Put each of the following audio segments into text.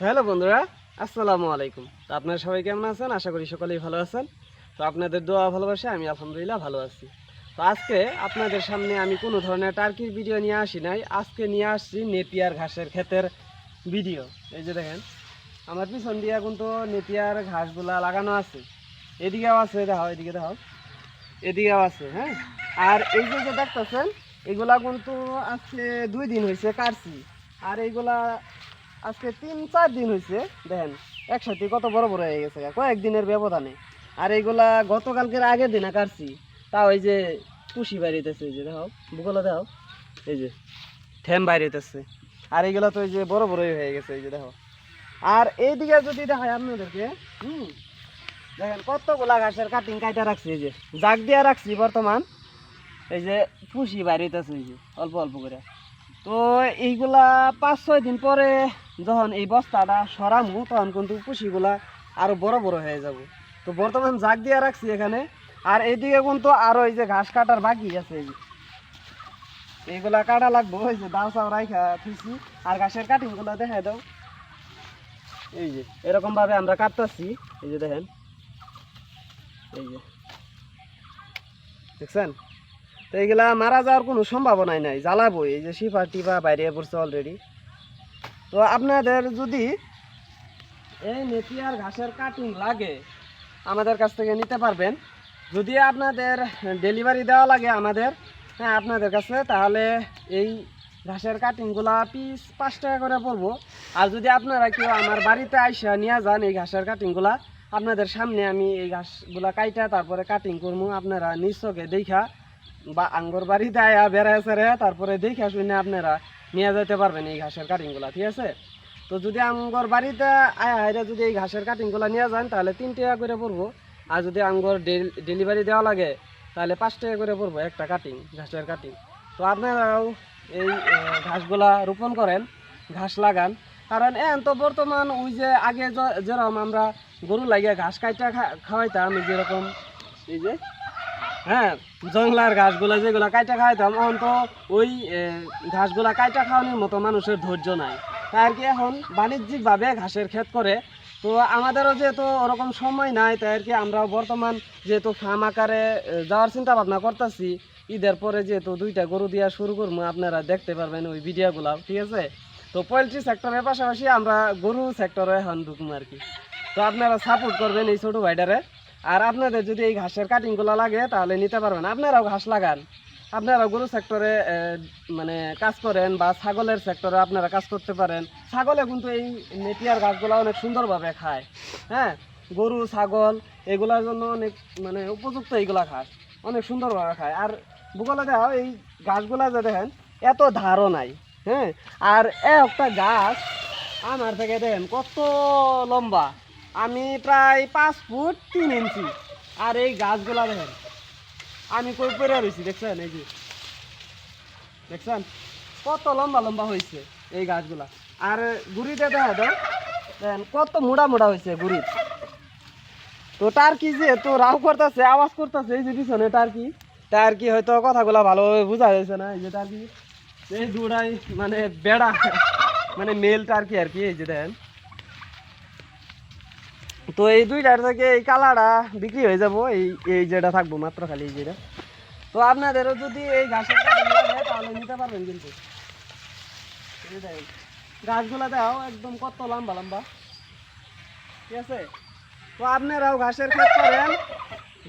Hello বন্ধুরা, আসসালামু আলাইকুম। তো আপনারা সবাই কেমন আছেন? আশা করি সকলেই ভালো আছেন। তো আপনাদের দোয়া ভালোবাসে আমি আলহামদুলিল্লাহ ভালো আছি। তো আজকে আপনাদের সামনে আমি কোনো ধরনের টার্কির ভিডিও নিয়ে আসি নাই। আজকে নিয়ে আসছি নেপিয়ার ঘাসের ক্ষেতের ভিডিও। এই যে দেখেন, আমার পিছন দিয়ে কিন্তু নেপিয়ার ঘাসগুলা লাগানো আছে। এদিকেও আছে, দেখাও, এদিকে দেখাও, এদিকেও আছে। হ্যাঁ, আর এই যে দেখতেছেন, এগুলা কিন্তু আজকে 2 দিন হয়েছে কাটছি। আর এইগুলা আজকে 3-4 দিন হয়েছে। দেখেন একসাথে কত বড় বড় হয়ে গেছে কয়েকদিনের ব্যবধানে। আর এইগুলা গতকালকের আগের দিনে কাটছি, তাও এই যে কুশি বাইরেতেছে, এই যে দেখো, বুকলা দেখো, এই যে ঠ্যাম বাইরেতেছে। আর এইগুলা তো এই যে বড় বড়ই হয়ে গেছে, এই যে দেখো। আর এইদিকে যদি দেখায় আপনাদেরকে, দেখেন কতগুলা ঘাসের কাটিং কাইটা রাখছি, এই যে জাগ দিয়া রাখছি বর্তমান। এই যে কুশি বাইরেতেছে, এই যে অল্প অল্প করে। তো এইগুলা 5-6 দিন পরে যখন এই বস্তাটা সরামু, তখন কিন্তু কুশিগুলা আরো বড় বড় হয়ে যাব। তো বর্তমান জাগ দিয়ে রাখছি এখানে। আর এইদিকে কিন্তু আরো এই যে ঘাস কাটার বাকি আছে, এই যে এইগুলা কাটা লাগবো। এই যে দাও চাও রাইখা থুইছি। আর ঘাসের কাটিং গুলা দেখাই দাও, এই যে এরকম ভাবে আমরা কাটতেছি। এই যে দেখেন, এই যে দেখছেন। তো এইগুলা মারা যাওয়ার কোনো সম্ভাবনাই নাই, জ্বালাবো। এই যে শিফা টিফা বাইরে পড়ছে অলরেডি। তো আপনাদের যদি এই নেপিয়ার ঘাসের কাটিং লাগে, আমাদের কাছ থেকে নিতে পারবেন। যদি আপনাদের ডেলিভারি দেওয়া লাগে আমাদের, হ্যাঁ, আপনাদের কাছে, তাহলে এই ঘাসের কাটিংগুলা পিস 5 টাকা করে পড়বো। আর যদি আপনারা কেউ আমার বাড়িতে আইসা নিয়ে যান এই ঘাসের কাটিংগুলা, আপনাদের সামনে আমি এই ঘাসগুলা কাইটা তারপরে কাটিং করবো। আপনারা নিশ্চকে দেখা বা আঙ্গর বাড়িতে আয়া বেড়ায় সেরে তারপরে দেখা শুনে আপনারা নিয়ে যেতে পারবেন এই ঘাসের কাটিংগুলা, ঠিক আছে। তো যদি আমগর বাড়িতে আয়া যদি এই ঘাসের কাটিংগুলো নিয়ে যান, তাহলে 3 টাকা করে পড়বো। আর যদি আমগর ডেলিভারি দেওয়া লাগে, তাহলে 5 টাকা করে পড়বো একটা কাটিং, ঘাসের কাটিং। তো আপনারাও এই ঘাসগুলা রোপণ করেন, ঘাস লাগান। কারণ এখন তো বর্তমান ওই যে আগে যেরকম আমরা গরু লাগিয়ে ঘাস কাইটা খাওয়াইতাম, যেরকম এই যে, হ্যাঁ, জংলার ঘাসগুলা যেগুলা কাইটা খাওয়াইতাম, এখন তো ওই ঘাসগুলা কাইটা খাওয়ানোর মতো মানুষের ধৈর্য নাই। তাই আর কি এখন বাণিজ্যিকভাবে ঘাসের ক্ষেত করে। তো আমাদেরও যেহেতু ওরকম সময় নাই, তাই আর কি আমরাও বর্তমান যেহেতু ফার্ম আকারে যাওয়ার চিন্তা ভাবনা করতেছি। ঈদের পরে যেহেতু 2টা গরু দিয়া শুরু করবো, আপনারা দেখতে পারবেন ওই ভিডিওগুলা, ঠিক আছে। তো পোলট্রি সেক্টরের পাশাপাশি আমরা গরু সেক্টরে এখন ঢুকবো আর কি। তো আপনারা সাপোর্ট করবেন এই ছোটো ভাইটারে। আর আপনাদের যদি এই ঘাসের কাটিংগুলো লাগে, তাহলে নিতে পারবেন। আপনারাও ঘাস লাগান, আপনারা গরু সেক্টরে মানে কাজ করেন, বা ছাগলের সেক্টরে আপনারা কাজ করতে পারেন। ছাগলে কিন্তু এই নেপিয়ার ঘাসগুলো অনেক সুন্দরভাবে খায়। হ্যাঁ, গরু ছাগল এগুলোর জন্য অনেক মানে উপযুক্ত, এইগুলা ঘাস অনেক সুন্দরভাবে খায়। আর ভূগোলে দেখাও এই ঘাসগুলা যে দেখেন এত ধারও নাই। হ্যাঁ, আর একটা গাছ আমার থেকে দেখেন কত লম্বা, আমি প্রায় 5 ফুট 3 ইঞ্চি। আর এই গাছগুলা দেখেন আমি কই পড়ে রয়েছি, দেখছেন, এই যে দেখছেন কত লম্বা লম্বা হয়েছে এই গাছগুলা। আর গুড়িতে দেখা দাও, দেখেন কত মোড়া মোড়া হয়েছে গুড়ি। তো টার্কি যেহেতু রাও করতেছে, আওয়াজ করতেছে, এই যে পিছনে টার্কি, টার্কি হয়তো কথাগুলা ভালোভাবে বোঝা যাচ্ছে না। এই যে টার্কি, এই দুটাই মানে বেড়া, মানে মেল টার্কি আর কি, এই যে দেখেন। তো এই 2টার থেকে এই কালারটা বিক্রি হয়ে যাব, এই এই যেটা থাকবো মাত্র খালি এই যেটা। তো আপনাদেরও যদি এই ঘাসের কাটিং লাগে, তাহলে নিতে পারবেন কিন্তু। গাছগুলা দাও একদম কত লম্বা লম্বা, ঠিক আছে। তো আপনারাও ঘাসের ক্ষেত করেন,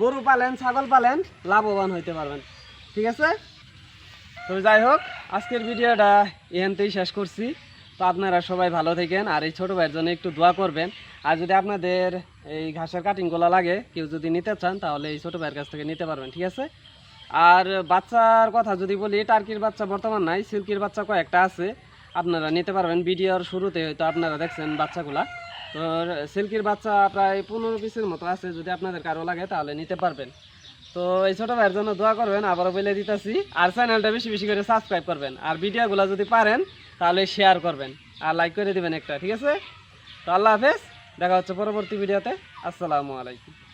গরু পালেন, ছাগল পালেন, লাভবান হইতে পারবেন, ঠিক আছে। তো যাই হোক, আজকের ভিডিওটা এখানতেই শেষ করছি। তো আপনারা সবাই ভালো থাকেন, আর এই ছোটো ভাইয়ের জন্য একটু দোয়া করবেন। আর যদি আপনাদের এই ঘাসের কাটিংগুলো লাগে, কেউ যদি নিতে চান, তাহলে এই ছোটো ভাইয়ের কাছ থেকে নিতে পারবেন, ঠিক আছে। আর বাচ্চার কথা যদি বলি, টার্কির বাচ্চা বর্তমান নাই, সিল্কির বাচ্চা কয়েকটা আছে, আপনারা নিতে পারবেন। ভিডিওর শুরুতে হয়তো আপনারা দেখছেন বাচ্চাগুলা। তো সিল্কির বাচ্চা প্রায় 15 পিসের মতো আছে, যদি আপনাদের কারো লাগে তাহলে নিতে পারবেন। তো এই ছোটো ভাইয়ের জন্য দোয়া করবেন, আবারও বলে দিতেছি। আর চ্যানেলটা বেশি বেশি করে সাবস্ক্রাইব করবেন, আর ভিডিওগুলো যদি পারেন তাহলে শেয়ার করবেন, আর লাইক করে দিবেন একটা, ঠিক আছে। তো আল্লাহ হাফেজ, দেখা হচ্ছে পরবর্তী ভিডিওতে। আসসালামু আলাইকুম।